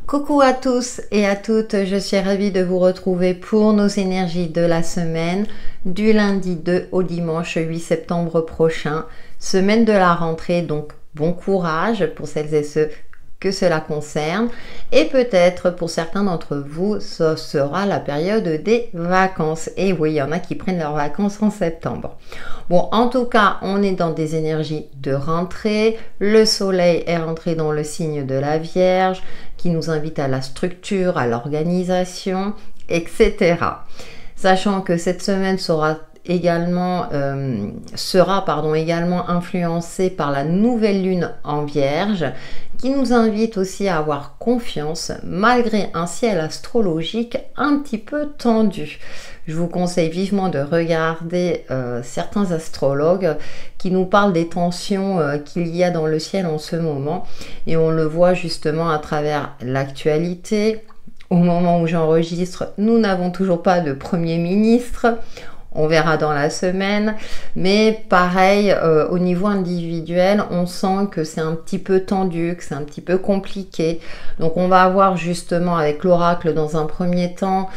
Coucou à tous et à toutes, je suis ravie de vous retrouver pour nos énergies de la semaine du lundi 2 au dimanche 8 septembre prochain, semaine de la rentrée, donc bon courage pour celles et ceux que cela concerne et peut-être pour certains d'entre vous ce sera la période des vacances. Et oui, il y en a qui prennent leurs vacances en septembre. Bon, en tout cas, on est dans des énergies de rentrée. Le soleil est rentré dans le signe de la Vierge qui nous invite à la structure, à l'organisation, etc. Sachant que cette semaine sera également influencée par la nouvelle lune en Vierge qui nous invite aussi à avoir confiance malgré un ciel astrologique un petit peu tendu. Je vous conseille vivement de regarder certains astrologues qui nous parlent des tensions qu'il y a dans le ciel en ce moment et on le voit justement à travers l'actualité. Au moment où j'enregistre, nous n'avons toujours pas de Premier ministre. On verra dans la semaine, mais pareil, au niveau individuel, on sent que c'est un petit peu tendu, que c'est un petit peu compliqué. Donc on va avoir justement avec l'oracle dans un premier temps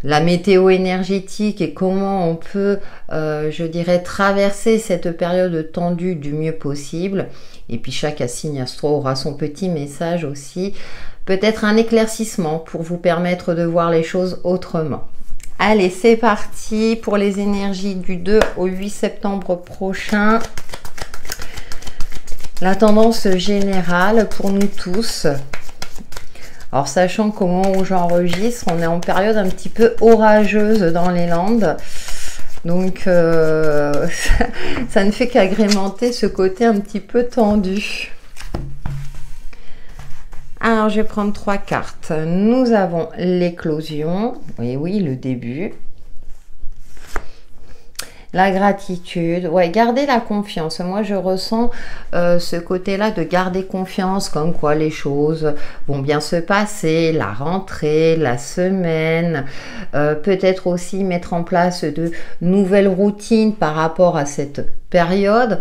la météo énergétique et comment on peut, je dirais, traverser cette période tendue du mieux possible. Et puis chaque signe astro aura son petit message aussi, peut-être un éclaircissement pour vous permettre de voir les choses autrement. Allez, c'est parti pour les énergies du 2 au 8 septembre prochain. La tendance générale pour nous tous. Alors, sachant qu'au moment où j'enregistre, on est en période un petit peu orageuse dans les Landes. Donc, ça ne fait qu'agrémenter ce côté un petit peu tendu. Alors, je vais prendre 3 cartes. Nous avons l'éclosion. Oui, le début. La gratitude. Ouais, garder la confiance. Moi, je ressens ce côté-là de garder confiance, comme quoi les choses vont bien se passer. La rentrée, la semaine. Peut-être aussi mettre en place de nouvelles routines par rapport à cette période.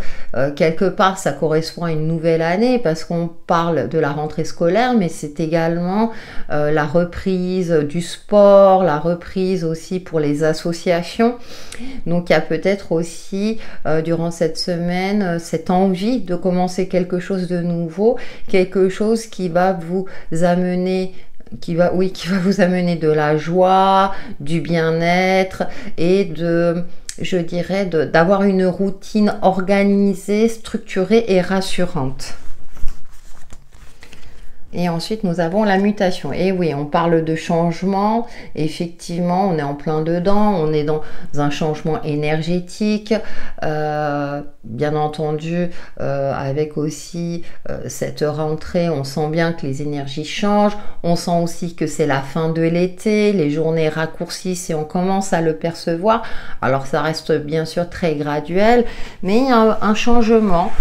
Quelque part, ça correspond à une nouvelle année parce qu'on parle de la rentrée scolaire, mais c'est également la reprise du sport, la reprise aussi pour les associations. Donc, il y a peut-être aussi, durant cette semaine, cette envie de commencer quelque chose de nouveau, quelque chose qui va vous amener qui va vous amener de la joie, du bien-être et je dirais d'avoir une routine organisée, structurée et rassurante. Et ensuite, nous avons la mutation. Et oui, on parle de changement. Effectivement, on est en plein dedans. On est dans un changement énergétique. Bien entendu, avec aussi cette rentrée, on sent bien que les énergies changent. On sent aussi que c'est la fin de l'été. Les journées raccourcissent et on commence à le percevoir. Alors, ça reste bien sûr très graduel. Mais il y a un changement,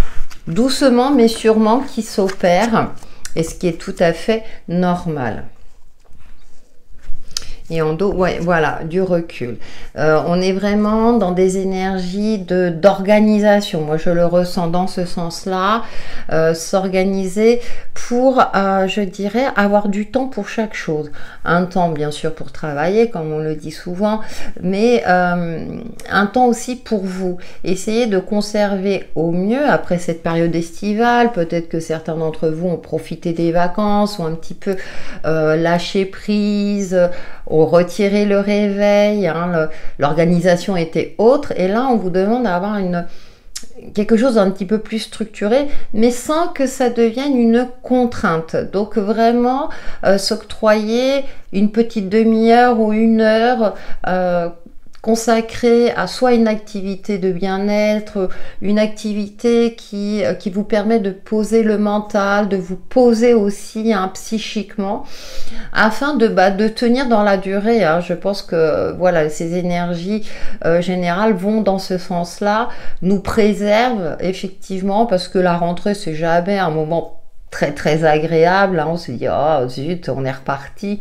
doucement mais sûrement, qui s'opère. Et ce qui est tout à fait normal. Et en dos, ouais, voilà, du recul. On est vraiment dans des énergies d'organisation. Moi, je le ressens dans ce sens-là. S'organiser pour, je dirais, avoir du temps pour chaque chose. Un temps, bien sûr, pour travailler, comme on le dit souvent, mais un temps aussi pour vous. Essayez de conserver au mieux, après cette période estivale, peut-être que certains d'entre vous ont profité des vacances, ont un petit peu lâché prise, retirer le réveil, hein, l'organisation était autre et là on vous demande d'avoir quelque chose d'un petit peu plus structuré mais sans que ça devienne une contrainte. Donc vraiment s'octroyer une petite demi-heure ou une heure consacrée à soit une activité de bien-être, une activité qui vous permet de poser le mental, de vous poser aussi psychiquement, afin de tenir dans la durée. Hein. Je pense que voilà, ces énergies générales vont dans ce sens-là, nous préservent effectivement, parce que la rentrée, c'est jamais un moment très très agréable. Hein. On se dit, oh zut, on est reparti.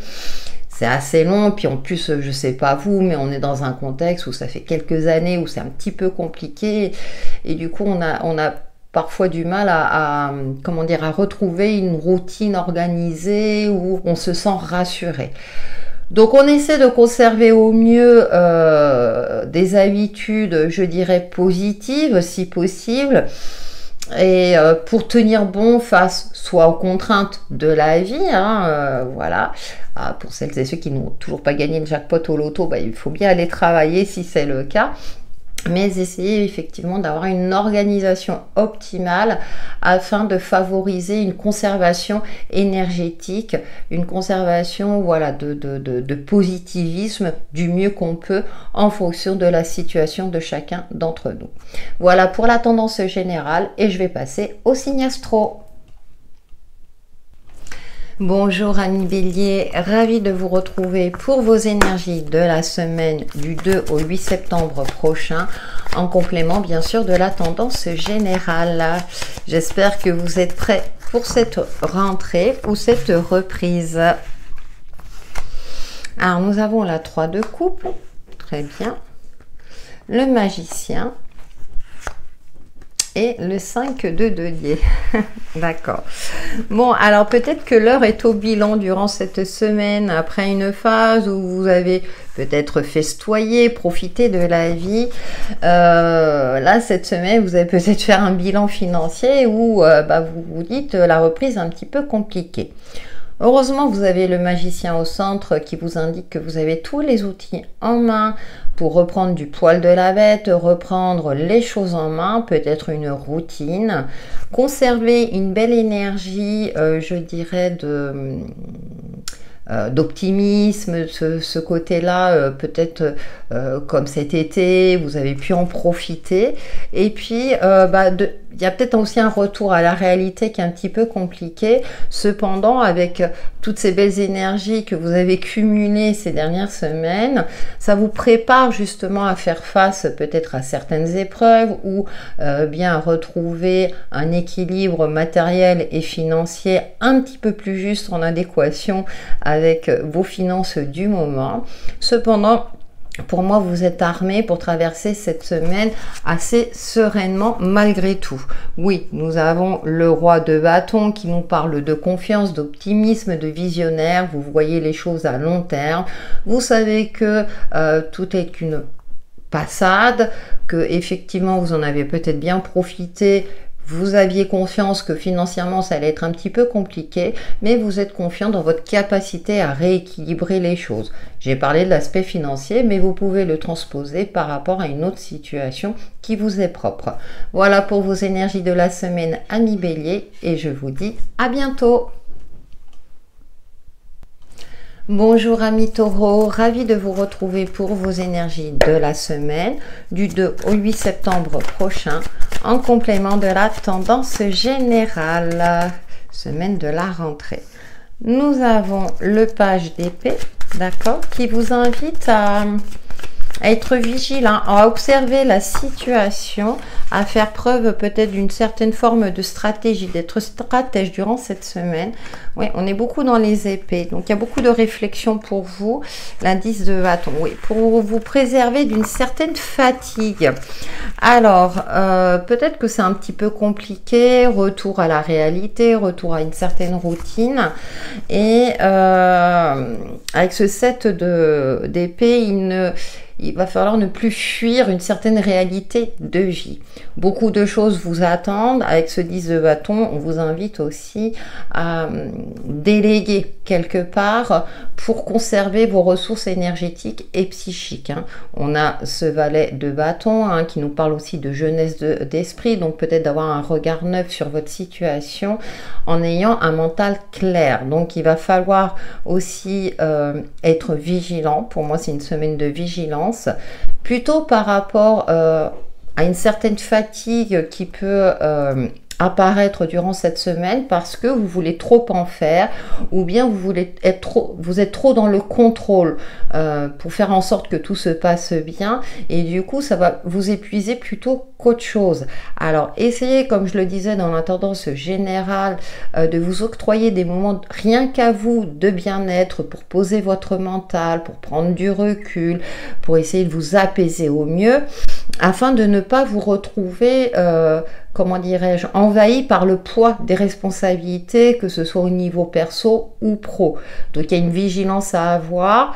C'est assez long, puis en plus, je sais pas vous, mais on est dans un contexte où ça fait quelques années où c'est un petit peu compliqué, et du coup, on a parfois du mal comment dire, à retrouver une routine organisée où on se sent rassuré. Donc on essaie de conserver au mieux des habitudes, je dirais, positives si possible. Et pour tenir bon face soit aux contraintes de la vie, voilà. Pour celles et ceux qui n'ont toujours pas gagné le jackpot au loto, il faut bien aller travailler si c'est le cas. Mais essayer effectivement d'avoir une organisation optimale afin de favoriser une conservation énergétique, une conservation voilà, de positivisme du mieux qu'on peut en fonction de la situation de chacun d'entre nous. Voilà pour la tendance générale et je vais passer au signe astro. Bonjour amis Bélier, ravi de vous retrouver pour vos énergies de la semaine du 2 au 8 septembre prochain, en complément bien sûr de la tendance générale. J'espère que vous êtes prêts pour cette rentrée ou cette reprise. Alors nous avons la 3 de coupe, très bien, le magicien, et le 5 de denier. D'accord. Bon, alors peut-être que l'heure est au bilan durant cette semaine, après une phase où vous avez peut-être festoyé, profité de la vie. Là, cette semaine, vous allez peut-être faire un bilan financier où vous vous dites la reprise est un petit peu compliquée. Heureusement, vous avez le magicien au centre qui vous indique que vous avez tous les outils en main pour reprendre du poil de la bête, reprendre les choses en main, peut-être une routine, conserver une belle énergie, je dirais, d'optimisme, ce côté-là, peut-être comme cet été, vous avez pu en profiter. Et puis, il y a peut-être aussi un retour à la réalité qui est un petit peu compliqué. Cependant, avec toutes ces belles énergies que vous avez cumulées ces dernières semaines, ça vous prépare justement à faire face peut-être à certaines épreuves ou bien à retrouver un équilibre matériel et financier un petit peu plus juste en adéquation avec vos finances du moment. Cependant, pour moi, vous êtes armé pour traverser cette semaine assez sereinement malgré tout. Oui, nous avons le roi de bâton qui nous parle de confiance, d'optimisme, de visionnaire. Vous voyez les choses à long terme. Vous savez que tout est qu'une passade, que effectivement vous en avez peut-être bien profité. Vous aviez confiance que financièrement ça allait être un petit peu compliqué, mais vous êtes confiant dans votre capacité à rééquilibrer les choses. J'ai parlé de l'aspect financier, mais vous pouvez le transposer par rapport à une autre situation qui vous est propre. Voilà pour vos énergies de la semaine, amis Bélier, et je vous dis à bientôt. Bonjour amis Taureau, ravi de vous retrouver pour vos énergies de la semaine du 2 au 8 septembre prochain en complément de la tendance générale, semaine de la rentrée. Nous avons le page d'épée, d'accord, qui vous invite à être vigilant, à observer la situation, à faire preuve peut-être d'une certaine forme de stratégie, d'être stratège durant cette semaine. Oui, on est beaucoup dans les épées, donc il y a beaucoup de réflexion pour vous. L'indice de bâton, oui, pour vous préserver d'une certaine fatigue. Alors, peut-être que c'est un petit peu compliqué, retour à la réalité, retour à une certaine routine. Et avec ce 7 d'épée, il va falloir ne plus fuir une certaine réalité de vie. Beaucoup de choses vous attendent. Avec ce 10 de bâton, on vous invite aussi à déléguer quelque part pour conserver vos ressources énergétiques et psychiques. On a ce valet de bâton qui nous parle aussi de jeunesse d'esprit, donc peut-être d'avoir un regard neuf sur votre situation en ayant un mental clair. Donc il va falloir aussi être vigilant. Pour moi, c'est une semaine de vigilance, plutôt par rapport à une certaine fatigue qui peut apparaître durant cette semaine parce que vous voulez trop en faire ou bien vous êtes trop dans le contrôle pour faire en sorte que tout se passe bien et du coup ça va vous épuiser plutôt qu'autre chose. Alors essayez, comme je le disais dans la tendance générale, de vous octroyer des moments rien qu'à vous de bien-être pour poser votre mental, pour prendre du recul, pour essayer de vous apaiser au mieux afin de ne pas vous retrouver comment dirais-je, envahi par le poids des responsabilités, que ce soit au niveau perso ou pro. Donc il y a une vigilance à avoir.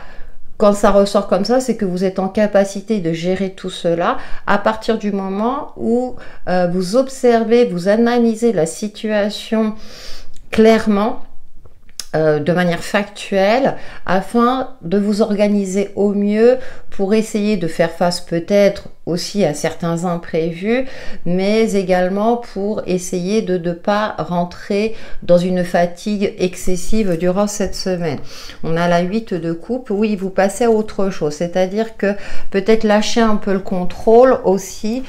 Quand ça ressort comme ça, c'est que vous êtes en capacité de gérer tout cela à partir du moment où vous observez, vous analysez la situation clairement, de manière factuelle, afin de vous organiser au mieux pour essayer de faire face peut-être aussi à certains imprévus, mais également pour essayer de ne pas rentrer dans une fatigue excessive durant cette semaine. On a la 8 de coupe, oui, vous passez à autre chose, c'est-à-dire que peut-être lâcher un peu le contrôle aussi,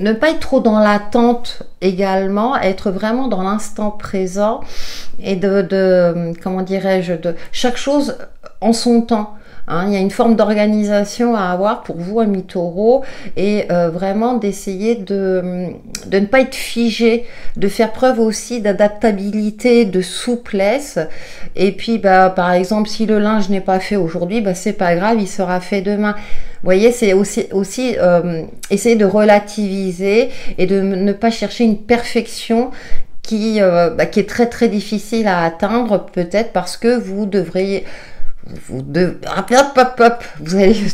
ne pas être trop dans l'attente également, être vraiment dans l'instant présent et comment dirais-je, de chaque chose en son temps. Hein, il y a une forme d'organisation à avoir pour vous, amis taureaux, et vraiment d'essayer de ne pas être figé, de faire preuve aussi d'adaptabilité, de souplesse. Et puis, par exemple, si le linge n'est pas fait aujourd'hui, c'est pas grave, il sera fait demain. Vous voyez, c'est aussi essayer de relativiser et de ne pas chercher une perfection qui est très très difficile à atteindre, peut-être parce que vous allez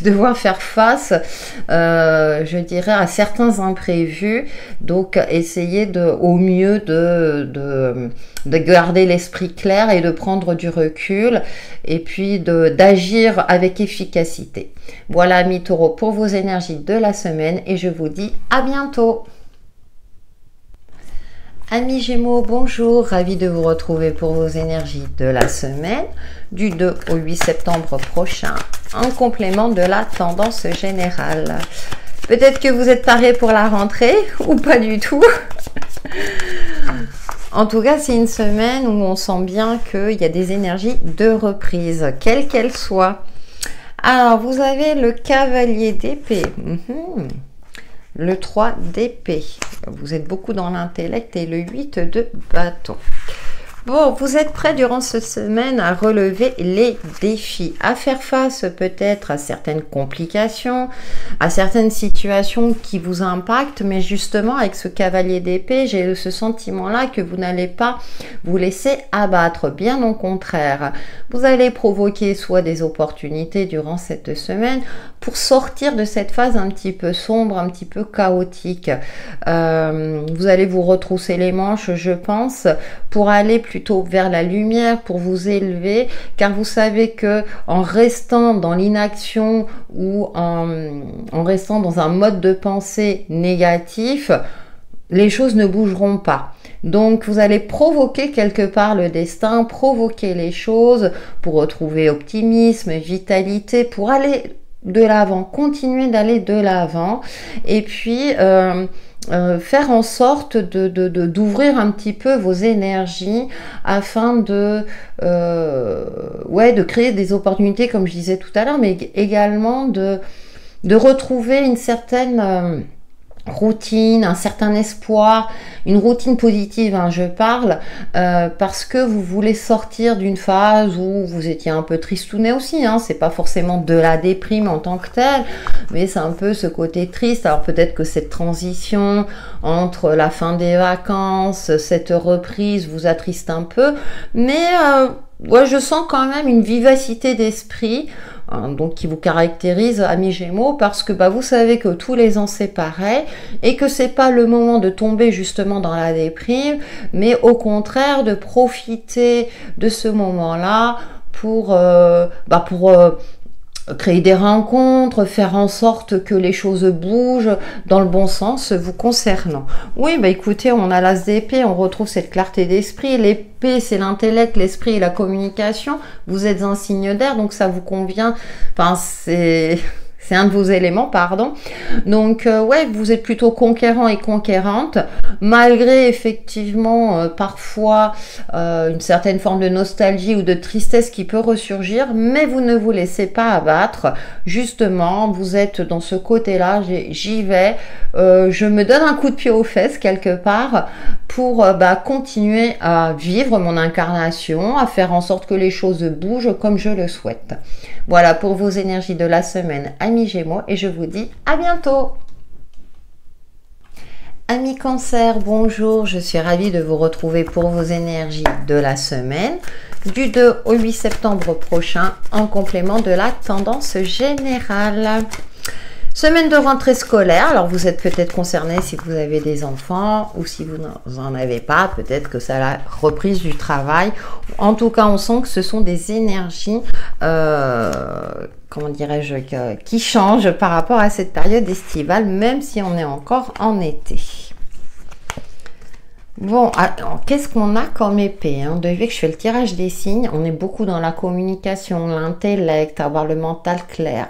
devoir faire face, je dirais, à certains imprévus. Donc, essayez au mieux de garder l'esprit clair et de prendre du recul, et puis d'agir avec efficacité. Voilà, amis taureaux, pour vos énergies de la semaine, et je vous dis à bientôt. Amis Gémeaux, bonjour, ravi de vous retrouver pour vos énergies de la semaine, du 2 au 8 septembre prochain, en complément de la tendance générale. Peut-être que vous êtes parés pour la rentrée, ou pas du tout. En tout cas, c'est une semaine où on sent bien qu'il y a des énergies de reprise, quelles qu'elles soient. Alors, vous avez le cavalier d'épée. Le 3 d'épée, vous êtes beaucoup dans l'intellect, et le 8 de bâton. Bon, vous êtes prêts durant cette semaine à relever les défis, à faire face peut-être à certaines complications, à certaines situations qui vous impactent, mais justement avec ce cavalier d'épée, j'ai ce sentiment-là que vous n'allez pas vous laisser abattre, bien au contraire. Vous allez provoquer soit des opportunités durant cette semaine pour sortir de cette phase un petit peu sombre, un petit peu chaotique. Vous allez vous retrousser les manches, je pense, pour aller plutôt vers la lumière, pour vous élever, car vous savez que en restant dans l'inaction ou en restant dans un mode de pensée négatif, les choses ne bougeront pas. Donc vous allez provoquer quelque part le destin, provoquer les choses pour retrouver optimisme, vitalité, pour aller de l'avant, continuer d'aller de l'avant, et puis faire en sorte d'ouvrir un petit peu vos énergies afin de créer des opportunités, comme je disais tout à l'heure, mais également de retrouver une certaine routine, un certain espoir, une routine positive, je parle, parce que vous voulez sortir d'une phase où vous étiez un peu tristouné aussi, c'est pas forcément de la déprime en tant que telle, mais c'est un peu ce côté triste. Alors peut-être que cette transition entre la fin des vacances, cette reprise vous attriste un peu, mais je sens quand même une vivacité d'esprit, donc qui vous caractérise, amis Gémeaux, parce que vous savez que tous les ans c'est pareil, et que c'est pas le moment de tomber justement dans la déprime, mais au contraire de profiter de ce moment-là pour créer des rencontres, faire en sorte que les choses bougent dans le bon sens vous concernant. Oui, écoutez, on a l'as d'épée, on retrouve cette clarté d'esprit. L'épée, c'est l'intellect, l'esprit et la communication. Vous êtes un signe d'air, donc ça vous convient. Enfin, c'est un de vos éléments, pardon. Donc, vous êtes plutôt conquérant et conquérante, malgré effectivement parfois une certaine forme de nostalgie ou de tristesse qui peut ressurgir, mais vous ne vous laissez pas abattre. Justement, vous êtes dans ce côté-là, j'y vais, je me donne un coup de pied aux fesses quelque part pour continuer à vivre mon incarnation, à faire en sorte que les choses bougent comme je le souhaite. Voilà pour vos énergies de la semaine, amis Gémeaux, et je vous dis à bientôt. Amis Cancer, bonjour, je suis ravie de vous retrouver pour vos énergies de la semaine du 2 au 8 septembre prochain en complément de la tendance générale. Semaine de rentrée scolaire, alors vous êtes peut-être concerné si vous avez des enfants ou si vous n'en avez pas, peut-être que c'est la reprise du travail. En tout cas, on sent que ce sont des énergies, comment dirais-je, qui changent par rapport à cette période estivale, même si on est encore en été. Bon, qu'est-ce qu'on a comme épée hein? Depuis que je fais le tirage des signes, on est beaucoup dans la communication, l'intellect, avoir le mental clair.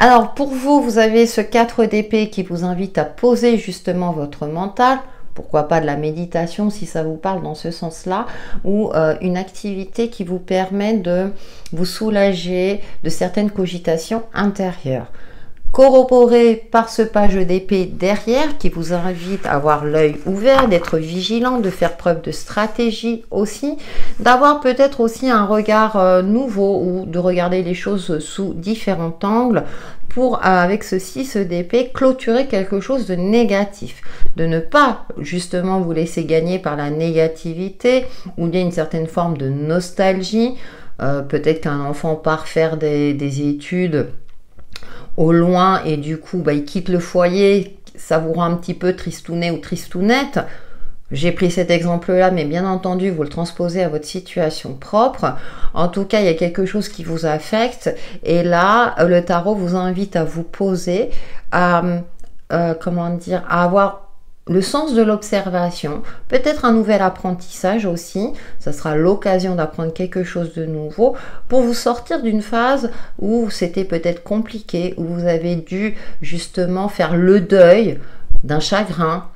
Alors, pour vous, vous avez ce 4 d'épée qui vous invite à poser justement votre mental. Pourquoi pas de la méditation si ça vous parle dans ce sens-là, ou une activité qui vous permet de vous soulager de certaines cogitations intérieures. Corroboré par ce page d'épée derrière qui vous invite à avoir l'œil ouvert, d'être vigilant, de faire preuve de stratégie aussi, d'avoir peut-être aussi un regard nouveau ou de regarder les choses sous différents angles pour, avec ce 6 d'épée, clôturer quelque chose de négatif. De ne pas justement vous laisser gagner par la négativité ou bien une certaine forme de nostalgie. Peut-être qu'un enfant part faire des études au loin et du coup il quitte le foyer, ça vous rend un petit peu tristounet ou tristounette. J'ai pris cet exemple là, mais bien entendu vous le transposez à votre situation propre. En tout cas il y a quelque chose qui vous affecte et là le tarot vous invite à vous poser, à comment dire, à avoir le sens de l'observation, peut-être un nouvel apprentissage aussi, ça sera l'occasion d'apprendre quelque chose de nouveau pour vous sortir d'une phase où c'était peut-être compliqué, où vous avez dû justement faire le deuil d'un chagrin,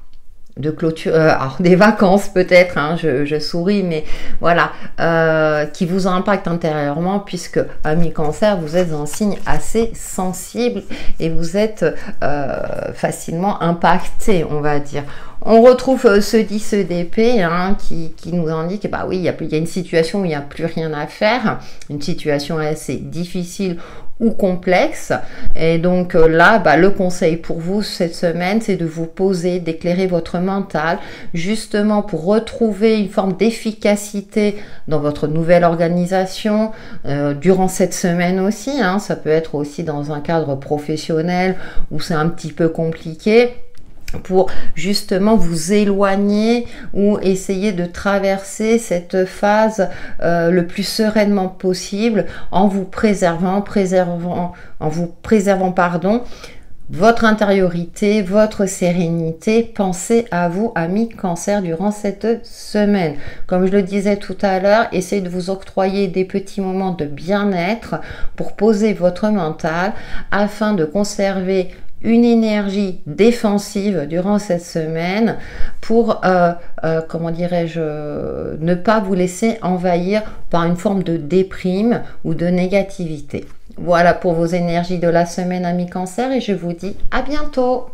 de clôture, alors des vacances peut-être, hein, je souris, mais voilà, qui vous impacte intérieurement puisque, amis Cancer, vous êtes un signe assez sensible et vous êtes facilement impacté, on va dire. On retrouve ce 10 d'épée hein, qui nous indique, bah oui, il y a une situation où il n'y a plus rien à faire, une situation assez difficile ou complexe. Et donc là, le conseil pour vous cette semaine, c'est de vous poser, d'éclairer votre mental, justement pour retrouver une forme d'efficacité dans votre nouvelle organisation durant cette semaine aussi. Hein, ça peut être aussi dans un cadre professionnel où c'est un petit peu compliqué, pour justement vous éloigner ou essayer de traverser cette phase le plus sereinement possible en vous préservant votre intériorité, votre sérénité. Pensez à vous, amis Cancer, durant cette semaine. Comme je le disais tout à l'heure, essayez de vous octroyer des petits moments de bien-être pour poser votre mental afin de conserver une énergie défensive durant cette semaine pour, comment dirais-je, ne pas vous laisser envahir par une forme de déprime ou de négativité. Voilà pour vos énergies de la semaine, amis Cancer, et je vous dis à bientôt.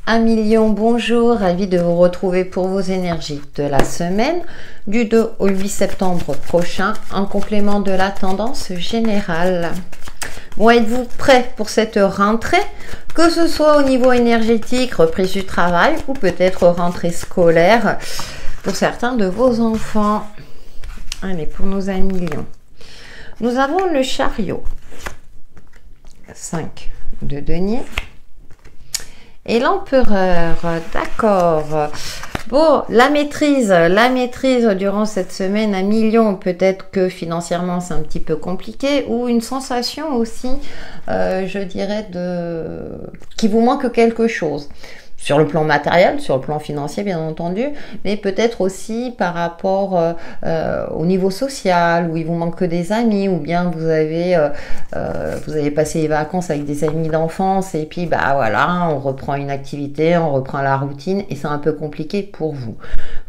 Amis Lion, bonjour, ravi de vous retrouver pour vos énergies de la semaine du 2 au 8 septembre prochain en complément de la tendance générale. Bon, êtes-vous prêts pour cette rentrée, que ce soit au niveau énergétique, reprise du travail ou peut-être rentrée scolaire pour certains de vos enfants? Allez, pour nos amis Lions, nous avons le chariot, 5 de denier et l'empereur, d'accord. Bon, la maîtrise durant cette semaine à millions, peut-être que financièrement c'est un petit peu compliqué, ou une sensation aussi, je dirais, qui vous manque quelque chose. Sur le plan matériel, sur le plan financier bien entendu, mais peut-être aussi par rapport au niveau social, où il vous manque que des amis, ou bien vous avez passé les vacances avec des amis d'enfance, et puis voilà, on reprend une activité, on reprend la routine, et c'est un peu compliqué pour vous.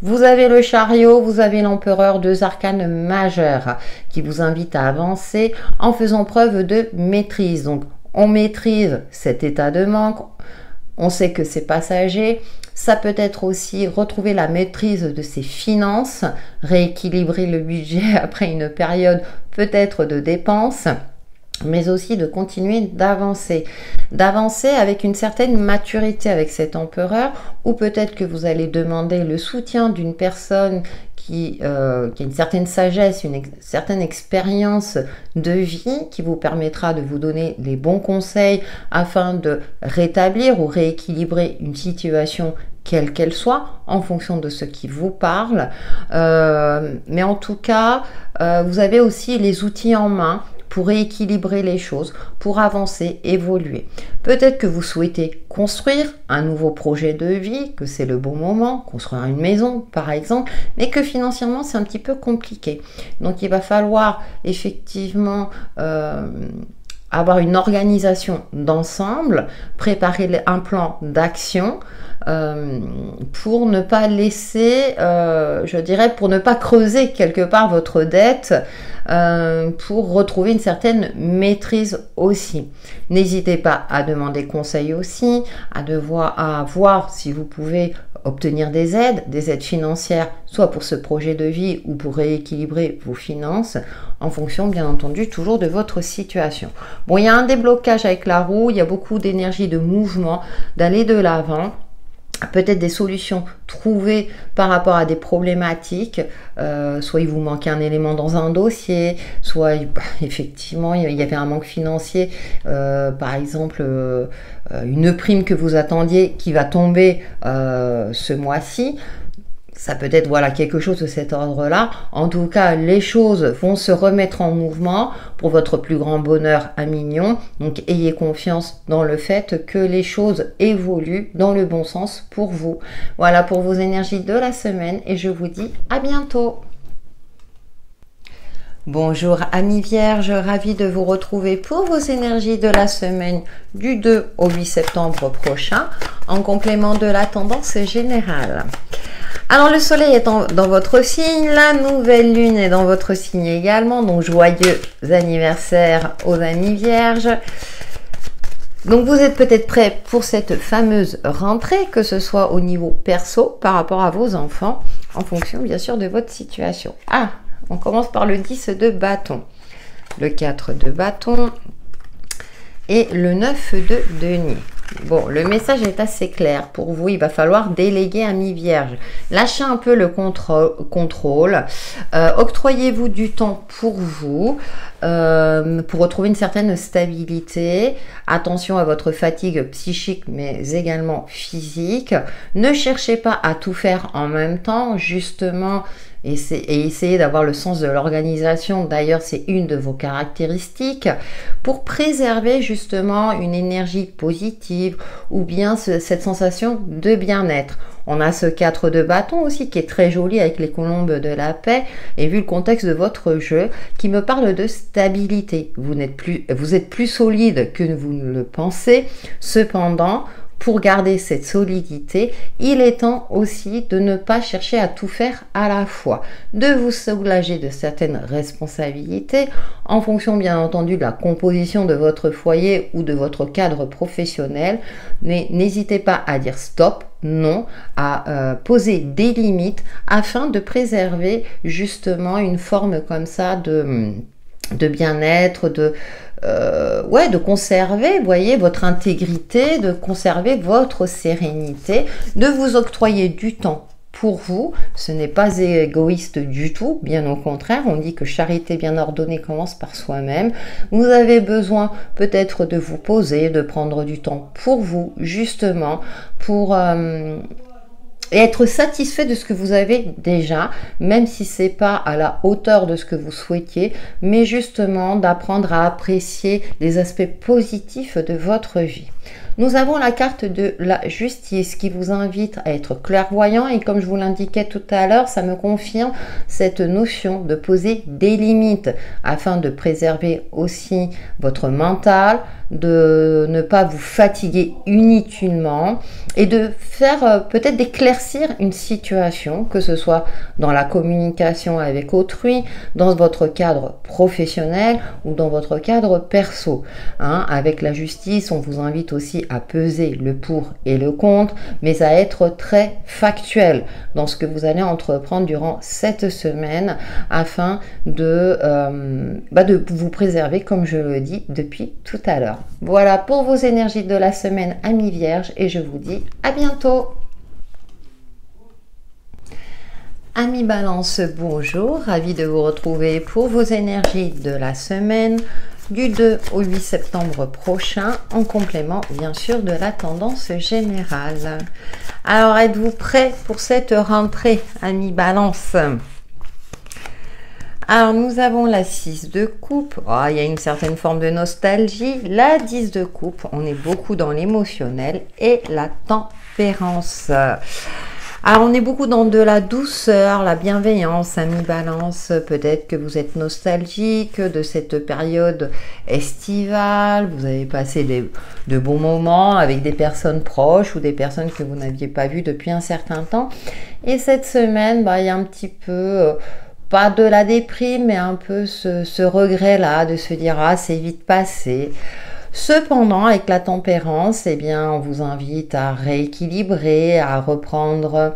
Vous avez le chariot, vous avez l'empereur, deux arcanes majeures qui vous invitent à avancer en faisant preuve de maîtrise. Donc on maîtrise cet état de manque, on sait que c'est passager. Ça peut être aussi retrouver la maîtrise de ses finances, rééquilibrer le budget après une période peut-être de dépenses. mais aussi de continuer d'avancer. D'avancer avec une certaine maturité avec cet empereur, ou peut-être que vous allez demander le soutien d'une personne qui a une certaine sagesse, une certaine expérience de vie qui vous permettra de vous donner les bons conseils afin de rétablir ou rééquilibrer une situation quelle qu'elle soit, en fonction de ce qui vous parle. Mais en tout cas, vous avez aussi les outils en main pour rééquilibrer les choses, pour avancer, évoluer. Peut-être que vous souhaitez construire un nouveau projet de vie, que c'est le bon moment, construire une maison par exemple, mais que financièrement c'est un petit peu compliqué. Donc il va falloir effectivement avoir une organisation d'ensemble, préparer un plan d'action pour ne pas laisser, je dirais, pour ne pas creuser quelque part votre dette, pour retrouver une certaine maîtrise aussi. N'hésitez pas à demander conseil aussi, à voir si vous pouvez obtenir des aides financières, soit pour ce projet de vie ou pour rééquilibrer vos finances, en fonction bien entendu toujours de votre situation. Bon, il y a un déblocage avec la roue, il y a beaucoup d'énergie, de mouvement, d'aller de l'avant. Peut-être des solutions trouvées par rapport à des problématiques, soit il vous manquait un élément dans un dossier, soit effectivement il y avait un manque financier, par exemple une prime que vous attendiez qui va tomber ce mois-ci. Ça peut être voilà, quelque chose de cet ordre-là. En tout cas, les choses vont se remettre en mouvement pour votre plus grand bonheur à mignon. Donc, ayez confiance dans le fait que les choses évoluent dans le bon sens pour vous. Voilà pour vos énergies de la semaine et je vous dis à bientôt. Bonjour amis vierges, ravie de vous retrouver pour vos énergies de la semaine du 2 au 8 septembre prochain en complément de la tendance générale. Alors le soleil est dans votre signe, la nouvelle lune est dans votre signe également, donc joyeux anniversaire aux amis vierges. Donc vous êtes peut-être prêts pour cette fameuse rentrée, que ce soit au niveau perso par rapport à vos enfants, en fonction bien sûr de votre situation. Ah, on commence par le 10 de bâton, le 4 de bâton et le 9 de denier. Bon, le message est assez clair pour vous. Il va falloir déléguer amis vierges. Lâchez un peu le contrôle. Octroyez-vous du temps pour vous, pour retrouver une certaine stabilité. Attention à votre fatigue psychique, mais également physique. Ne cherchez pas à tout faire en même temps, justement. Et essayez d'avoir le sens de l'organisation. D'ailleurs, c'est une de vos caractéristiques pour préserver justement une énergie positive ou bien cette sensation de bien-être. On a ce 4 de bâton aussi qui est très joli avec les colombes de la paix et vu le contexte de votre jeu qui me parle de stabilité. Vous êtes plus solide que vous ne le pensez. Cependant, pour garder cette solidité, il est temps aussi de ne pas chercher à tout faire à la fois, de vous soulager de certaines responsabilités en fonction bien entendu de la composition de votre foyer ou de votre cadre professionnel, mais n'hésitez pas à dire stop, non, à poser des limites afin de préserver justement une forme comme ça de bien-être, de conserver, voyez, votre intégrité, de conserver votre sérénité, de vous octroyer du temps pour vous. Ce n'est pas égoïste du tout, bien au contraire, on dit que charité bien ordonnée commence par soi-même. Vous avez besoin peut-être de vous poser, de prendre du temps pour vous, justement, pour et être satisfait de ce que vous avez déjà, même si c'est pas à la hauteur de ce que vous souhaitiez, mais justement d'apprendre à apprécier les aspects positifs de votre vie. Nous avons la carte de la justice qui vous invite à être clairvoyant et comme je vous l'indiquais tout à l'heure, ça me confirme cette notion de poser des limites afin de préserver aussi votre mental, de ne pas vous fatiguer inutilement et de faire peut-être d'éclaircir une situation, que ce soit dans la communication avec autrui, dans votre cadre professionnel ou dans votre cadre perso. Avec la justice, on vous invite aussi à peser le pour et le contre, mais à être très factuel dans ce que vous allez entreprendre durant cette semaine afin de vous préserver, comme je le dis depuis tout à l'heure. Voilà pour vos énergies de la semaine, amis Vierges, et je vous dis à bientôt. Amis Balance, bonjour, ravi de vous retrouver pour vos énergies de la semaine du 2 au 8 septembre prochain, en complément bien sûr de la tendance générale. Alors êtes-vous prêts pour cette rentrée, amis Balance? Alors nous avons la 6 de coupe, il y a une certaine forme de nostalgie, la 10 de coupe, on est beaucoup dans l'émotionnel, et la tempérance. Alors, on est beaucoup dans de la douceur, la bienveillance, amis Balance. Peut-être que vous êtes nostalgique de cette période estivale. Vous avez passé de bons moments avec des personnes proches ou des personnes que vous n'aviez pas vues depuis un certain temps. Et cette semaine, il y a un petit peu... pas de la déprime, mais un peu ce regret-là de se dire « Ah, c'est vite passé ». Cependant, avec la tempérance, eh bien, on vous invite à rééquilibrer, à reprendre,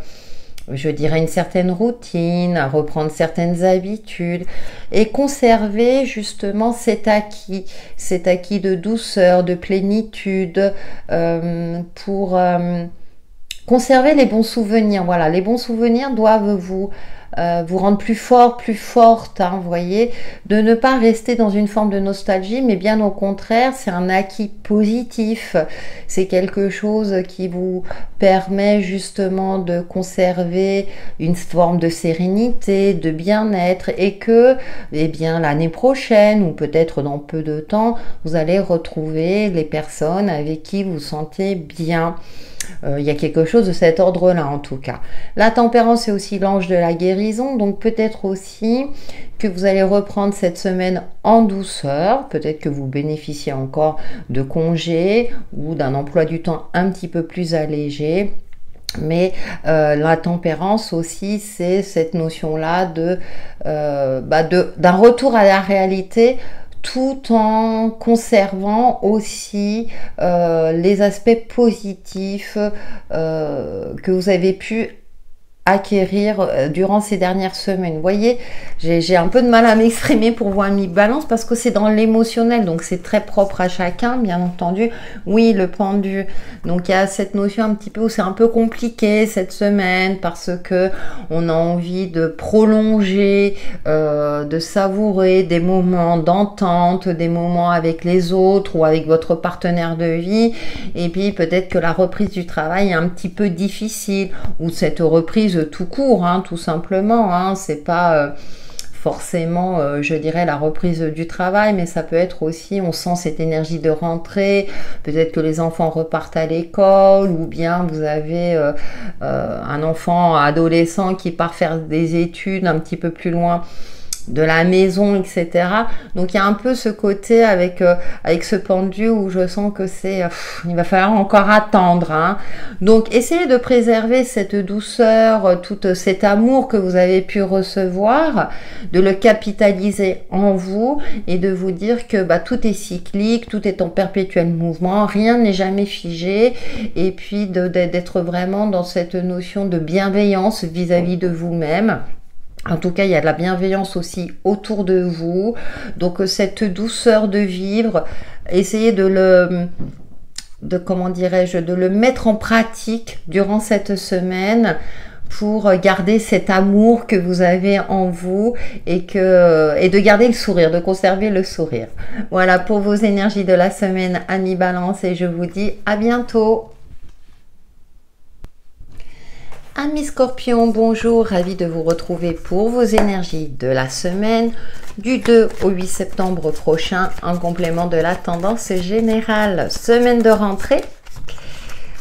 je dirais, une certaine routine, à reprendre certaines habitudes et conserver justement cet acquis de douceur, de plénitude pour conserver les bons souvenirs. Voilà, les bons souvenirs doivent vous rendre plus fort, plus forte, vous voyez, de ne pas rester dans une forme de nostalgie, mais bien au contraire, c'est un acquis positif, c'est quelque chose qui vous permet justement de conserver une forme de sérénité, de bien-être, et que, eh bien, l'année prochaine, ou peut-être dans peu de temps, vous allez retrouver les personnes avec qui vous vous sentez bien. Il y a quelque chose de cet ordre-là en tout cas. La tempérance est aussi l'ange de la guérison, donc peut-être aussi que vous allez reprendre cette semaine en douceur, peut-être que vous bénéficiez encore de congés ou d'un emploi du temps un petit peu plus allégé. Mais la tempérance aussi, c'est cette notion-là d'un retour à la réalité, tout en conservant aussi les aspects positifs que vous avez pu acquérir durant ces dernières semaines. Vous voyez, j'ai un peu de mal à m'exprimer pour vous, amis Balance, parce que c'est dans l'émotionnel, donc c'est très propre à chacun, bien entendu. Oui, le pendu. Donc il y a cette notion un petit peu où c'est un peu compliqué cette semaine parce que on a envie de prolonger, de savourer des moments d'entente, des moments avec les autres ou avec votre partenaire de vie. Et puis peut-être que la reprise du travail est un petit peu difficile, ou cette reprise tout court, tout simplement, c'est pas forcément, je dirais, la reprise du travail, mais ça peut être aussi, on sent cette énergie de rentrée, peut-être que les enfants repartent à l'école, ou bien vous avez un enfant adolescent qui part faire des études un petit peu plus loin de la maison, etc. Donc il y a un peu ce côté avec ce pendu où je sens que il va falloir encore attendre. Donc essayez de préserver cette douceur, tout cet amour que vous avez pu recevoir, de le capitaliser en vous et de vous dire que tout est cyclique, tout est en perpétuel mouvement, rien n'est jamais figé, et puis d'être vraiment dans cette notion de bienveillance vis-à-vis de vous-même. En tout cas, il y a de la bienveillance aussi autour de vous. Donc, cette douceur de vivre, essayez de le mettre en pratique durant cette semaine pour garder cet amour que vous avez en vous et de garder le sourire, de conserver le sourire. Voilà pour vos énergies de la semaine, amis Balance, et je vous dis à bientôt. Amis Scorpion, bonjour, ravi de vous retrouver pour vos énergies de la semaine du 2 au 8 septembre prochain, en complément de la tendance générale. Semaine de rentrée,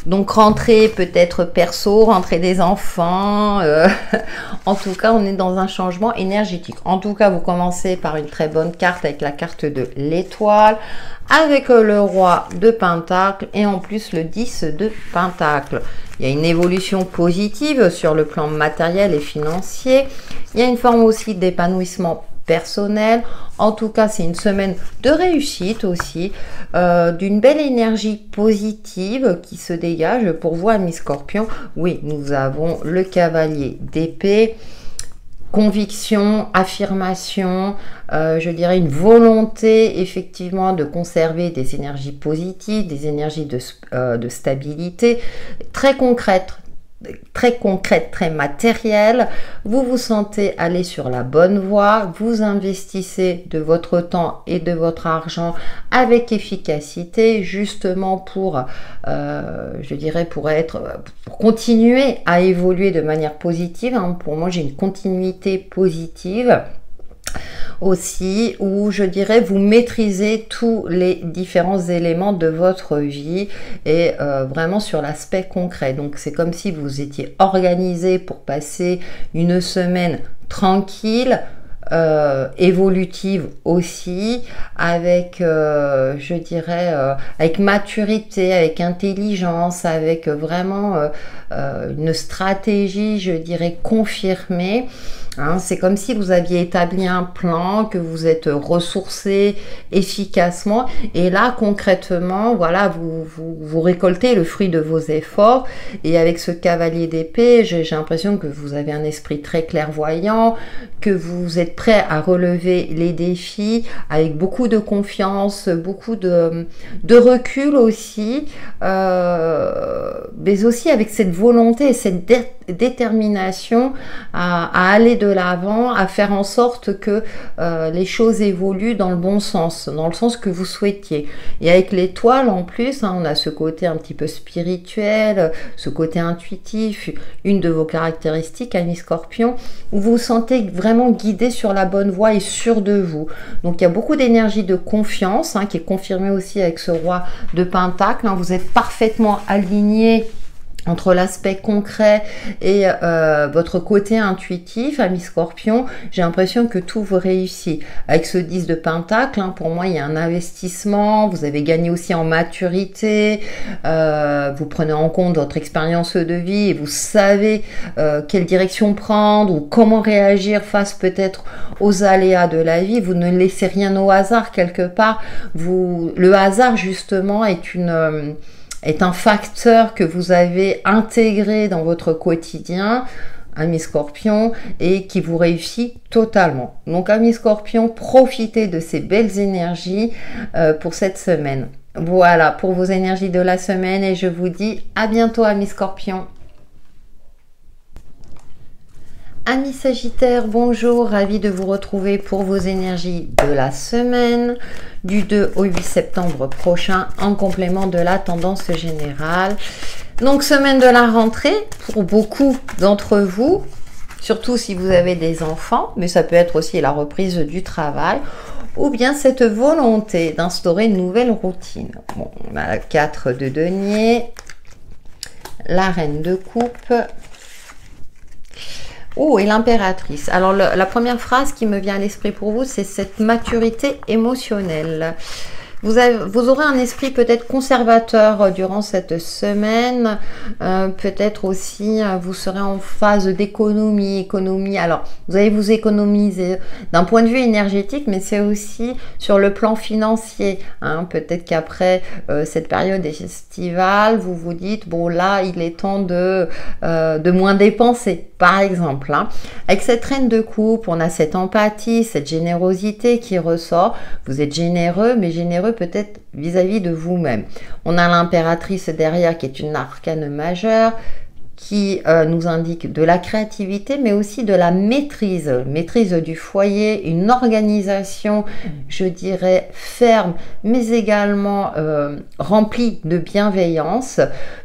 donc rentrée peut-être perso, rentrée des enfants, en tout cas on est dans un changement énergétique. En tout cas vous commencez par une très bonne carte avec la carte de l'étoile, avec le roi de Pentacle et en plus le 10 de Pentacle. Il y a une évolution positive sur le plan matériel et financier. Il y a une forme aussi d'épanouissement personnel. En tout cas, c'est une semaine de réussite aussi, d'une belle énergie positive qui se dégage pour vous, amis Scorpion. Oui, nous avons le cavalier d'épée. Conviction, affirmation, je dirais une volonté effectivement de conserver des énergies positives, des énergies de stabilité, très concrètes, très matérielles. Vous vous sentez aller sur la bonne voie, vous investissez de votre temps et de votre argent avec efficacité, justement pour, je dirais, pour continuer à évoluer de manière positive. Pour moi, j'ai une continuité positive aussi, où je dirais vous maîtrisez tous les différents éléments de votre vie et vraiment sur l'aspect concret. Donc c'est comme si vous étiez organisé pour passer une semaine tranquille, évolutive aussi, avec je dirais avec maturité, avec intelligence, avec vraiment une stratégie, je dirais, confirmée. C'est comme si vous aviez établi un plan, que vous êtes ressourcé efficacement, et là concrètement, voilà, vous récoltez le fruit de vos efforts. Et avec ce cavalier d'épée, j'ai l'impression que vous avez un esprit très clairvoyant, que vous êtes prêt à relever les défis avec beaucoup de confiance, beaucoup de recul aussi, mais aussi avec cette volonté et cette détermination à aller de l'avant, à faire en sorte que les choses évoluent dans le bon sens, dans le sens que vous souhaitiez. Et avec l'étoile en plus, on a ce côté un petit peu spirituel, ce côté intuitif, une de vos caractéristiques, amis Scorpion, où vous vous sentez vraiment guidé sur la bonne voie et sûr de vous. Donc il y a beaucoup d'énergie de confiance qui est confirmée aussi avec ce roi de Pentacle. Vous êtes parfaitement aligné entre l'aspect concret et votre côté intuitif, ami Scorpion. J'ai l'impression que tout vous réussit. Avec ce 10 de Pentacle, pour moi, il y a un investissement. Vous avez gagné aussi en maturité. Vous prenez en compte votre expérience de vie et vous savez quelle direction prendre ou comment réagir face peut-être aux aléas de la vie. Vous ne laissez rien au hasard quelque part. Le hasard, justement, est un facteur que vous avez intégré dans votre quotidien, amis Scorpion, et qui vous réussit totalement. Donc, amis Scorpion, profitez de ces belles énergies pour cette semaine. Voilà pour vos énergies de la semaine et je vous dis à bientôt, amis Scorpion. Amis Sagittaire, bonjour, ravi de vous retrouver pour vos énergies de la semaine du 2 au 8 septembre prochain en complément de la tendance générale. Donc semaine de la rentrée pour beaucoup d'entre vous, surtout si vous avez des enfants, mais ça peut être aussi la reprise du travail ou bien cette volonté d'instaurer une nouvelle routine. Bon, on a la 4 de denier, la reine de coupe. Oh, et l'impératrice. Alors, la première phrase qui me vient à l'esprit pour vous, c'est cette maturité émotionnelle. Vous aurez un esprit peut-être conservateur durant cette semaine. Peut-être aussi, vous serez en phase d'économie. Alors, vous allez vous économiser d'un point de vue énergétique, mais c'est aussi sur le plan financier. Peut-être qu'après cette période estivale, vous vous dites, bon là, il est temps de moins dépenser, par exemple. Avec cette reine de coupe, on a cette empathie, cette générosité qui ressort. Vous êtes généreux, mais généreux peut-être vis-à-vis de vous-même. On a l'impératrice derrière qui est une arcane majeure qui nous indique de la créativité mais aussi de la maîtrise du foyer, une organisation, je dirais, ferme mais également remplie de bienveillance,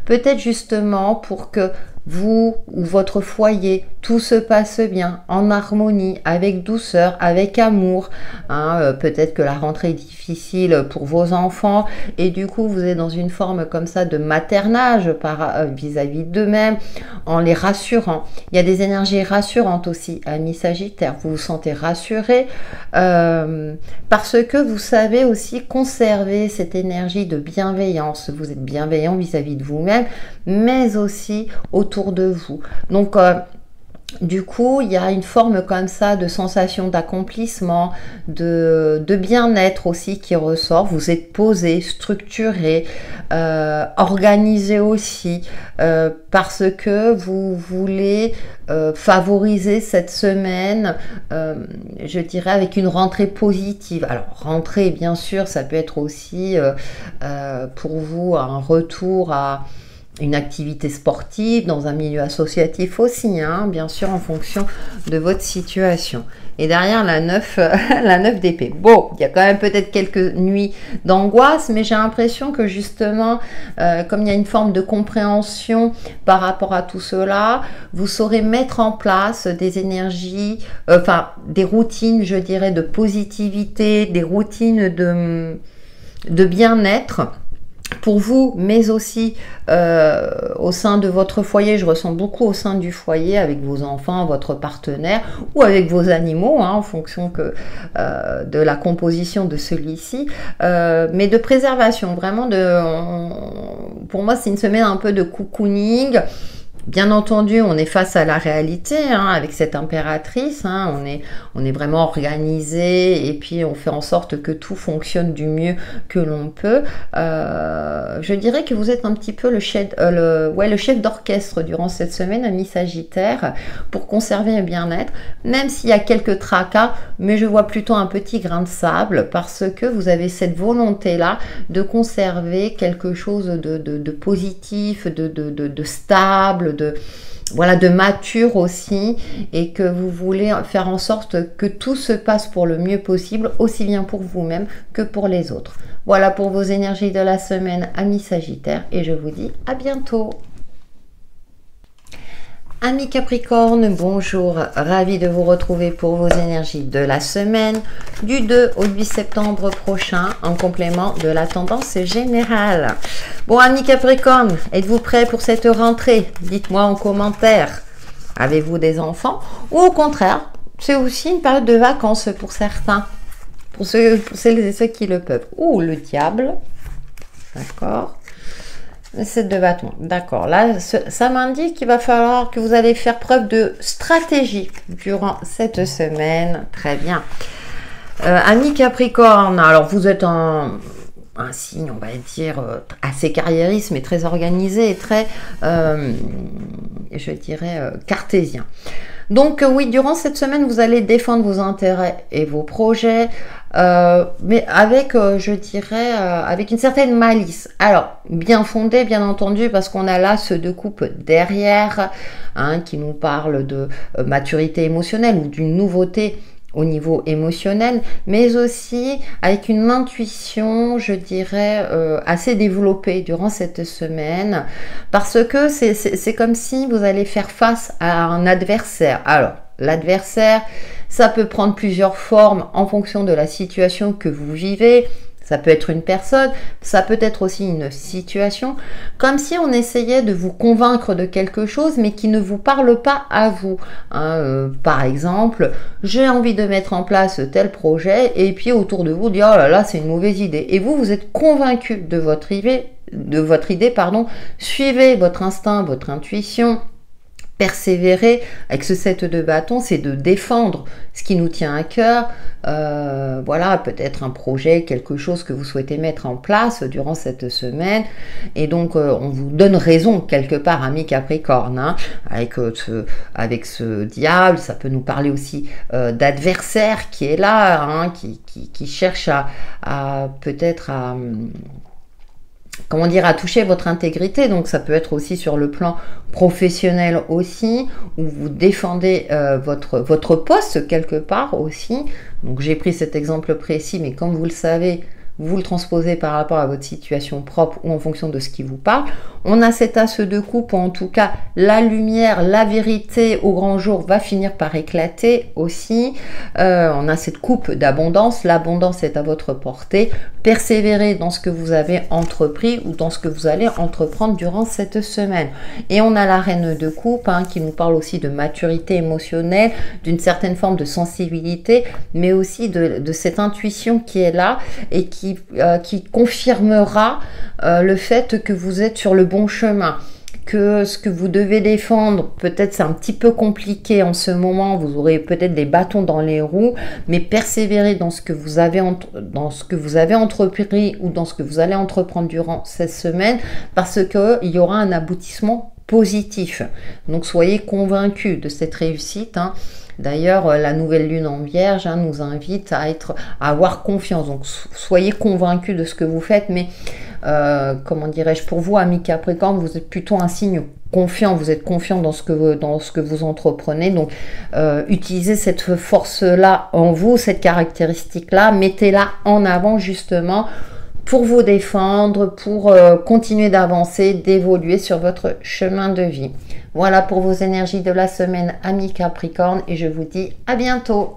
peut-être justement pour que vous ou votre foyer, tout se passe bien, en harmonie, avec douceur, avec amour. Peut-être que la rentrée est difficile pour vos enfants et du coup vous êtes dans une forme comme ça de maternage vis-à-vis d'eux-mêmes, en les rassurant. Il y a des énergies rassurantes aussi, amis Sagittaire. Vous vous sentez rassuré parce que vous savez aussi conserver cette énergie de bienveillance. Vous êtes bienveillant vis-à-vis de vous-même, mais aussi autour de vous. Donc, Du coup, il y a une forme comme ça de sensation d'accomplissement, de bien-être aussi qui ressort. Vous êtes posé, structuré, organisé aussi, parce que vous voulez favoriser cette semaine, je dirais, avec une rentrée positive. Alors, rentrée, bien sûr, ça peut être aussi pour vous un retour à une activité sportive, dans un milieu associatif aussi, hein, bien sûr, en fonction de votre situation. Et derrière la 9, la 9 d'épée. Bon, il y a quand même peut-être quelques nuits d'angoisse, mais j'ai l'impression que justement, comme il y a une forme de compréhension par rapport à tout cela, vous saurez mettre en place des énergies, enfin, des routines, je dirais, de positivité, des routines de bien-être, pour vous, mais aussi au sein de votre foyer. Je ressens beaucoup au sein du foyer, avec vos enfants, votre partenaire ou avec vos animaux, hein, en fonction de la composition de celui-ci, mais de préservation, vraiment pour moi c'est une semaine un peu de cocooning. Bien entendu, on est face à la réalité, hein, avec cette impératrice, hein, on est vraiment organisé et puis on fait en sorte que tout fonctionne du mieux que l'on peut. Je dirais que vous êtes un petit peu le chef d'orchestre durant cette semaine, ami Sagittaire, pour conserver un bien-être, même s'il y a quelques tracas, mais je vois plutôt un petit grain de sable, parce que vous avez cette volonté-là de conserver quelque chose de positif, de stable, de mature aussi, et que vous voulez faire en sorte que tout se passe pour le mieux possible, aussi bien pour vous-même que pour les autres. Voilà pour vos énergies de la semaine, amis Sagittaires, et je vous dis à bientôt. Amis Capricorne, bonjour, ravi de vous retrouver pour vos énergies de la semaine du 2 au 8 septembre prochain, en complément de la tendance générale. Bon, amis Capricorne, êtes-vous prêts pour cette rentrée? Dites-moi en commentaire. Avez-vous des enfants? Ou au contraire, c'est aussi une période de vacances pour certains, pour celles et ceux qui le peuvent. Ouh, le diable, d'accord. 7 de bâton, d'accord. Là, ça m'indique qu'il va falloir que vous allez faire preuve de stratégie durant cette semaine. Très bien. Amis Capricorne, alors vous êtes un signe, on va dire, assez carriériste, mais très organisé et très, je dirais, cartésien. Donc oui, durant cette semaine, vous allez défendre vos intérêts et vos projets, mais avec, je dirais, avec une certaine malice. Alors, bien fondé, bien entendu, parce qu'on a là ce deux coupe derrière, hein, qui nous parle de maturité émotionnelle ou d'une nouveauté au niveau émotionnel, mais aussi avec une intuition, je dirais, assez développée durant cette semaine, parce que c'est comme si vous allez faire face à un adversaire. Alors, l'adversaire, ça peut prendre plusieurs formes en fonction de la situation que vous vivez. Ça peut être une personne, ça peut être aussi une situation, comme si on essayait de vous convaincre de quelque chose, mais qui ne vous parle pas à vous. Hein, par exemple, j'ai envie de mettre en place tel projet, et puis autour de vous, dire oh là là, c'est une mauvaise idée. Et vous, vous êtes convaincu de votre idée, pardon. Suivez votre instinct, votre intuition. Persévérer avec ce 7 de bâton, c'est de défendre ce qui nous tient à cœur. Voilà, peut-être un projet, quelque chose que vous souhaitez mettre en place durant cette semaine. Et donc, on vous donne raison quelque part, amis Capricorne, hein, avec ce diable. Ça peut nous parler aussi d'adversaire qui est là, hein, qui cherche à peut-être à comment dire, à toucher votre intégrité. Donc ça peut être aussi sur le plan professionnel aussi, où vous défendez votre poste quelque part aussi. Donc j'ai pris cet exemple précis, mais comme vous le savez, vous le transposez par rapport à votre situation propre ou en fonction de ce qui vous parle. On a cet as de coupe, ou en tout cas la lumière, la vérité au grand jour va finir par éclater aussi. On a cette coupe d'abondance, l'abondance est à votre portée. Persévérez dans ce que vous avez entrepris ou dans ce que vous allez entreprendre durant cette semaine. Et on a la reine de coupe, hein, qui nous parle aussi de maturité émotionnelle, d'une certaine forme de sensibilité, mais aussi de cette intuition qui est là et qui confirmera le fait que vous êtes sur le bon chemin. que ce que vous devez défendre, peut-être c'est un petit peu compliqué en ce moment, vous aurez peut-être des bâtons dans les roues, mais persévérez dans ce que vous avez, entrepris ou dans ce que vous allez entreprendre durant cette semaine, parce qu'il y aura un aboutissement positif. Donc soyez convaincus de cette réussite. D'ailleurs, la nouvelle lune en Vierge nous invite à avoir confiance. Donc, soyez convaincus de ce que vous faites. Mais, comment dirais-je, pour vous, amis Capricorne, vous êtes plutôt un signe confiant. Vous êtes confiant dans ce que vous entreprenez. Donc, utilisez cette force-là en vous, cette caractéristique-là. Mettez-la en avant, justement, pour vous défendre, pour continuer d'avancer, d'évoluer sur votre chemin de vie. Voilà pour vos énergies de la semaine, amis Capricorne, et je vous dis à bientôt.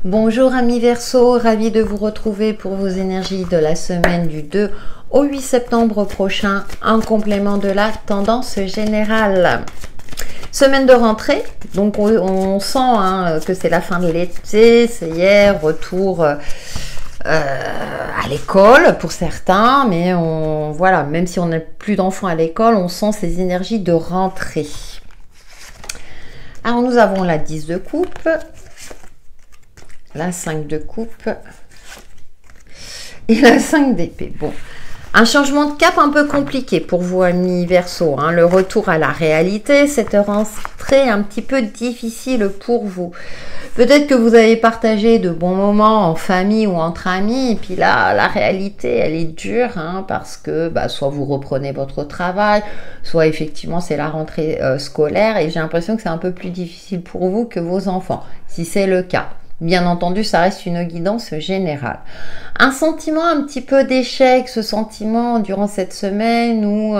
Bonjour amis Verseau, ravi de vous retrouver pour vos énergies de la semaine du 2 au 8 septembre prochain, en complément de la tendance générale. Semaine de rentrée, donc on sent que c'est la fin de l'été, c'est hier, retour à l'école pour certains, mais voilà, même si on n'a plus d'enfants à l'école, on sent ces énergies de rentrée. Alors nous avons la 10 de coupe, la 5 de coupe et la 5 d'épée. Bon. Un changement de cap un peu compliqué pour vous, amis Verseau. Le retour à la réalité, cette rentrée un petit peu difficile pour vous. Peut-être que vous avez partagé de bons moments en famille ou entre amis, et puis là, la réalité, elle est dure, parce que soit vous reprenez votre travail, soit effectivement c'est la rentrée scolaire, et j'ai l'impression que c'est un peu plus difficile pour vous que vos enfants, si c'est le cas. Bien entendu, ça reste une guidance générale. Un sentiment un petit peu d'échec, ce sentiment durant cette semaine où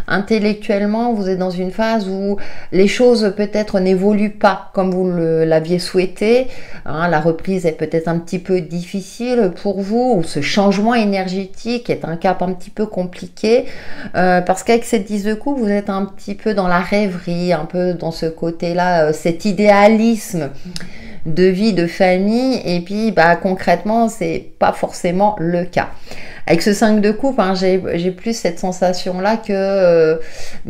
intellectuellement, vous êtes dans une phase où les choses peut-être n'évoluent pas comme vous l'aviez souhaité. La reprise est peut-être un petit peu difficile pour vous, ou ce changement énergétique est un cap un petit peu compliqué, parce qu'avec cette 10 de coupe, vous êtes un petit peu dans la rêverie, un peu dans ce côté-là, cet idéalisme de vie, de famille, et puis concrètement c'est pas forcément le cas. Avec ce 5 de coupe, j'ai plus cette sensation là que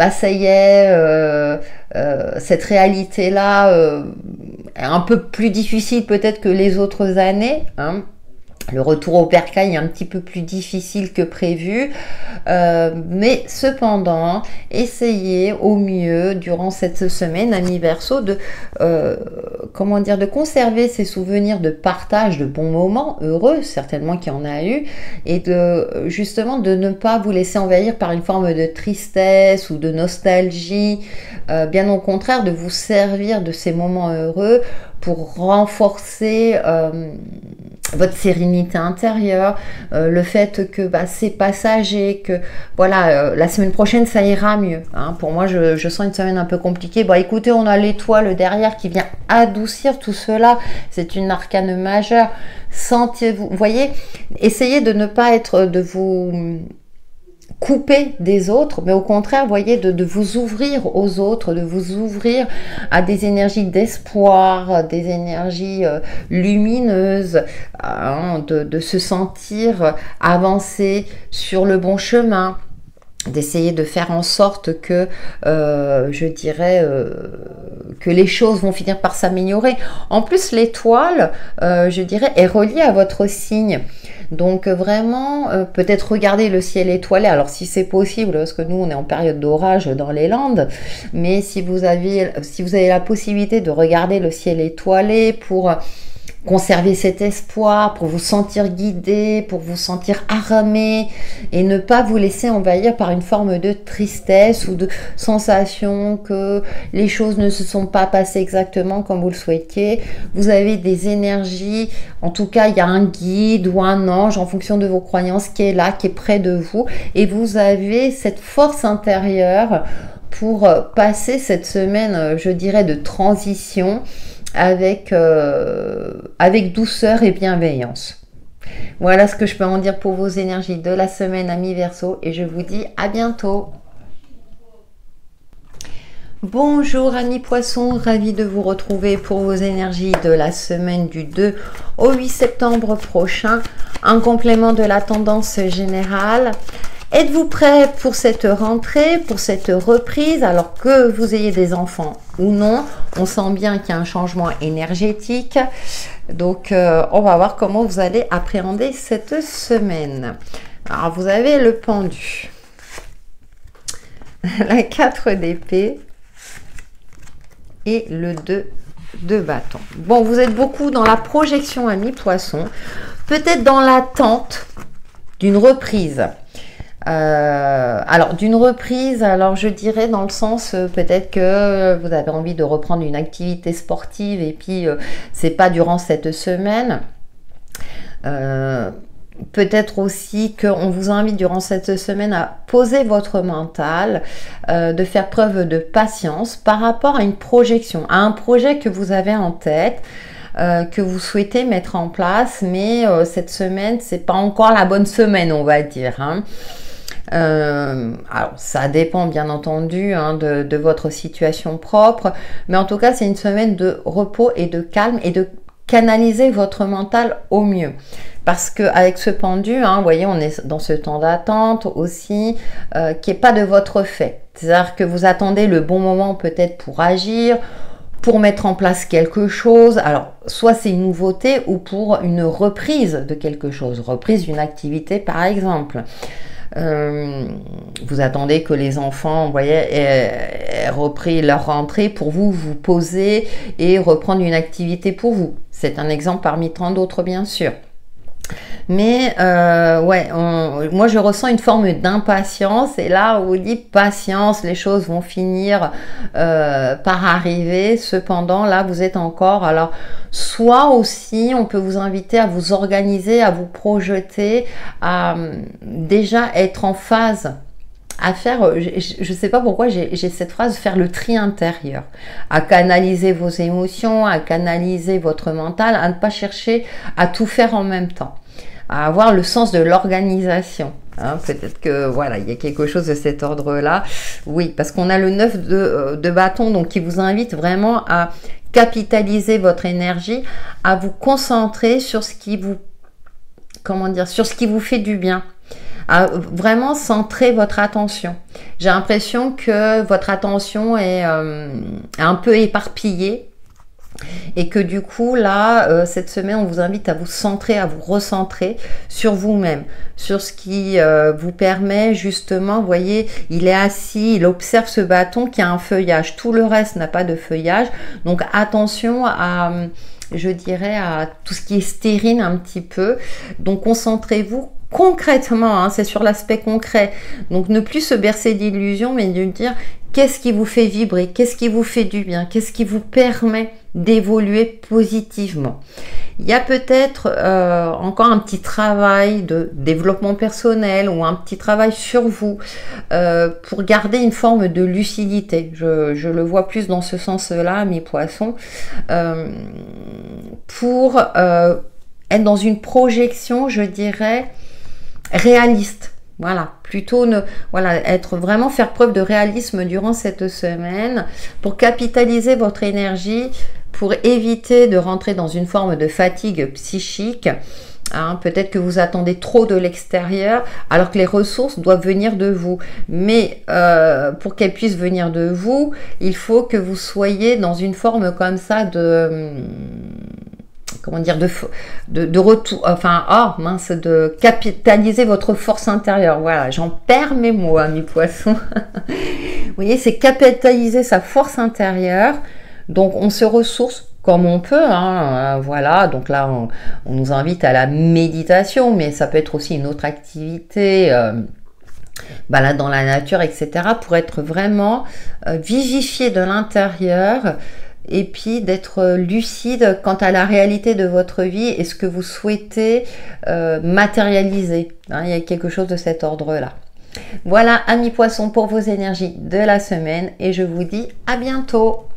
ça y est, cette réalité là est un peu plus difficile peut-être que les autres années, Le retour au bercail est un petit peu plus difficile que prévu, mais cependant, essayez au mieux durant cette semaine, amis Verseau, de conserver ces souvenirs de partage, de bons moments heureux, certainement qu'il y en a eu, et justement de ne pas vous laisser envahir par une forme de tristesse ou de nostalgie, bien au contraire, de vous servir de ces moments heureux pour renforcer votre sérénité intérieure, le fait que c'est passager, que voilà, la semaine prochaine ça ira mieux. Pour moi, je sens une semaine un peu compliquée. Écoutez, on a l'étoile derrière qui vient adoucir tout cela. C'est une arcane majeure. Sentez-vous, voyez, essayez de ne pas de vous couper des autres, mais au contraire, voyez, de vous ouvrir aux autres, de vous ouvrir à des énergies d'espoir, des énergies lumineuses, de se sentir avancer sur le bon chemin, d'essayer de faire en sorte que, je dirais, que les choses vont finir par s'améliorer. En plus, l'étoile, je dirais, est reliée à votre signe. Donc vraiment, peut-être regarder le ciel étoilé, alors si c'est possible, parce que nous on est en période d'orage dans les Landes, mais si vous avez la possibilité de regarder le ciel étoilé pour conserver cet espoir, pour vous sentir guidé, pour vous sentir armé et ne pas vous laisser envahir par une forme de tristesse ou de sensation que les choses ne se sont pas passées exactement comme vous le souhaitiez. Vous avez des énergies, en tout cas il y a un guide ou un ange en fonction de vos croyances qui est là, qui est près de vous, et vous avez cette force intérieure pour passer cette semaine, je dirais, de transition avec douceur et bienveillance. Voilà ce que je peux en dire pour vos énergies de la semaine, amis Verseau, et je vous dis à bientôt. Bonjour amis Poissons, ravi de vous retrouver pour vos énergies de la semaine du 2 au 8 septembre prochain, en complément de la tendance générale. Êtes-vous prêt pour cette rentrée, pour cette reprise, alors que vous ayez des enfants ou non? On sent bien qu'il y a un changement énergétique. Donc, on va voir comment vous allez appréhender cette semaine. Alors, vous avez le pendu, la 4 d'épée et le 2 de bâton. Bon, vous êtes beaucoup dans la projection, amis poissons, peut-être dans l'attente d'une reprise. Alors d'une reprise, alors je dirais dans le sens peut-être que vous avez envie de reprendre une activité sportive et puis c'est pas durant cette semaine. Peut-être aussi qu'on vous invite durant cette semaine à poser votre mental, de faire preuve de patience par rapport à une projection, à un projet que vous avez en tête, que vous souhaitez mettre en place, mais cette semaine, c'est pas encore la bonne semaine, on va dire, hein. Alors ça dépend bien entendu de votre situation propre, mais en tout cas c'est une semaine de repos et de calme et de canaliser votre mental au mieux, parce que avec ce pendu, vous voyez, on est dans ce temps d'attente aussi qui n'est pas de votre fait, c'est-à-dire que vous attendez le bon moment peut-être pour agir, pour mettre en place quelque chose. Alors soit c'est une nouveauté ou pour une reprise de quelque chose, reprise d'une activité par exemple. Vous attendez que les enfants, vous voyez, aient repris leur rentrée pour vous, vous poser et reprendre une activité pour vous. C'est un exemple parmi tant d'autres, bien sûr. Mais ouais, moi je ressens une forme d'impatience et là on vous dit patience, les choses vont finir par arriver. Cependant là vous êtes encore, alors soit aussi on peut vous inviter à vous organiser, à vous projeter, à déjà être en phase, à faire, je ne sais pas pourquoi j'ai cette phrase, faire le tri intérieur, à canaliser vos émotions, à canaliser votre mental, à ne pas chercher à tout faire en même temps, à avoir le sens de l'organisation. Peut-être que voilà, il y a quelque chose de cet ordre-là. Oui, parce qu'on a le 9 de bâton, donc qui vous invite vraiment à capitaliser votre énergie, à vous concentrer sur ce qui vous, comment dire, sur ce qui vous fait du bien, à vraiment centrer votre attention. J'ai l'impression que votre attention est un peu éparpillée. Et que du coup là cette semaine on vous invite à vous centrer, à vous recentrer sur vous-même, sur ce qui vous permet justement, vous voyez, il est assis, il observe ce bâton qui a un feuillage, tout le reste n'a pas de feuillage, donc attention à, je dirais, à tout ce qui est stérile un petit peu. Donc concentrez-vous concrètement, c'est sur l'aspect concret, donc ne plus se bercer d'illusions mais de dire qu'est-ce qui vous fait vibrer, qu'est-ce qui vous fait du bien, qu'est-ce qui vous permet d'évoluer positivement. Il y a peut-être encore un petit travail de développement personnel ou un petit travail sur vous pour garder une forme de lucidité. Je le vois plus dans ce sens-là, mes poissons, pour être dans une projection, je dirais, réaliste. Voilà, plutôt être vraiment faire preuve de réalisme durant cette semaine pour capitaliser votre énergie, pour éviter de rentrer dans une forme de fatigue psychique. Peut-être que vous attendez trop de l'extérieur alors que les ressources doivent venir de vous. Mais pour qu'elles puissent venir de vous, il faut que vous soyez dans une forme comme ça de... comment dire, de retour, enfin, oh mince, de capitaliser votre force intérieure. Voilà, j'en perds mes mots, mes poissons. Vous voyez, c'est capitaliser sa force intérieure. Donc, on se ressource comme on peut, voilà. Donc là, on nous invite à la méditation, mais ça peut être aussi une autre activité, balade dans la nature, etc., pour être vraiment vivifié de l'intérieur. Et puis d'être lucide quant à la réalité de votre vie et ce que vous souhaitez matérialiser. Il y a quelque chose de cet ordre-là. Voilà, amis poissons, pour vos énergies de la semaine et je vous dis à bientôt.